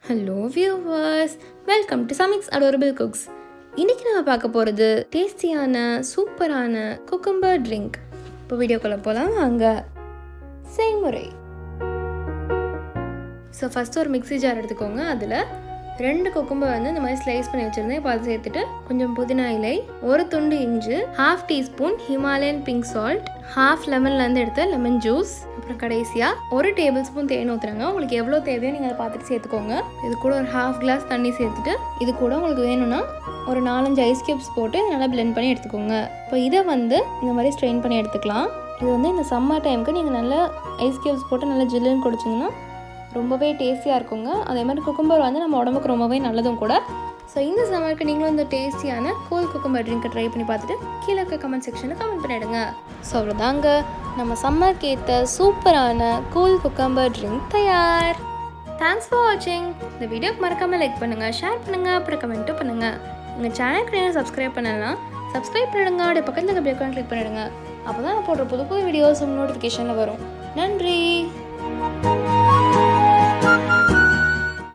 Hello viewers, welcome to Samiks adorable cooks. இன்றைக்கி நம்ம பார்க்க போகிறது டேஸ்டியான சூப்பரான குக்கும்பர் ட்ரிங்க். இப்போ வீடியோக்குள்ளே போகலாம் வாங்க. செய்முறை. ஸோ ஃபஸ்ட்டு ஒரு மிக்ஸி ஜார் எடுத்துக்கோங்க. அதில் 2 குக்கும்பர் இந்த மாதிரி ஸ்லைஸ் பண்ணி வச்சுருந்தேன். இப்போ அதை சேர்த்துட்டு கொஞ்சம் புதினா இலை, ஒரு துண்டு இஞ்சி, 1/2 டீஸ்பூன் ஹிமாலயன் பிங்க் சால்ட், 1/2 லெமன்லேருந்து எடுத்த லெமன் ஜூஸ், அப்புறம் கடைசியாக 1 டேபிள் ஸ்பூன் தேன் ஊற்றுறாங்க. உங்களுக்கு எவ்வளோ தேவையோ நீங்கள் அதை பார்த்துட்டு சேர்த்துக்கோங்க. இது கூட ஒரு 1/2 கிளாஸ் தண்ணி சேர்த்துட்டு இது கூட உங்களுக்கு வேணும்னா ஒரு 4-5 ஐஸ் கியூப்ஸ் போட்டு நல்லா பிளெண்ட் பண்ணி எடுத்துக்கோங்க. இப்போ இதை இந்த மாதிரி ஸ்ட்ரெயின் பண்ணி எடுத்துக்கலாம். இது இந்த சம்மர் டைமுக்கு நீங்கள் நல்லா ஐஸ் கியூப்ஸ் போட்டு நல்லா ஜில்லுன்னு குடிச்சிங்கன்னா ரொம்பவே டேஸ்டியாக இருக்குங்க. அதே மாதிரி குக்கும்பர் நம்ம உடம்புக்கு ரொம்பவே நல்லதும் கூட. ஸோ இந்த சம்மருக்கு நீங்களும் இந்த டேஸ்டியான கூல் குக்கும்பர் ட்ரிங்கை ட்ரை பண்ணி பார்த்துட்டு கீழே இருக்க கமெண்ட் செக்ஷனில் கமெண்ட் பண்ணிவிடுங்க. ஸோ அவ்வளோதாங்க, நம்ம சம்மருக்கு ஏற்ற சூப்பரான கூல் குக்கும்பர் ட்ரிங்க் தயார். தேங்க்ஸ் ஃபார் வாட்சிங். இந்த வீடியோக்கு மறக்காமல் லைக் பண்ணுங்கள், ஷேர் பண்ணுங்கள், அப்புறம் கமெண்ட்டும் பண்ணுங்கள். எங்கள் சேனலுக்கு நீங்கள் சப்ஸ்கிரைப் பண்ணலாம், சப்ஸ்கிரைப் பண்ணிடுங்க. அப்படியே பக்கத்தில் இருக்க பெல் ஐகான் கிளிக் பண்ணிவிடுங்க. அப்போ தான் நான் போடுற புது வீடியோஸ் நோட்டிஃபிகேஷனில் வரும். நன்றி.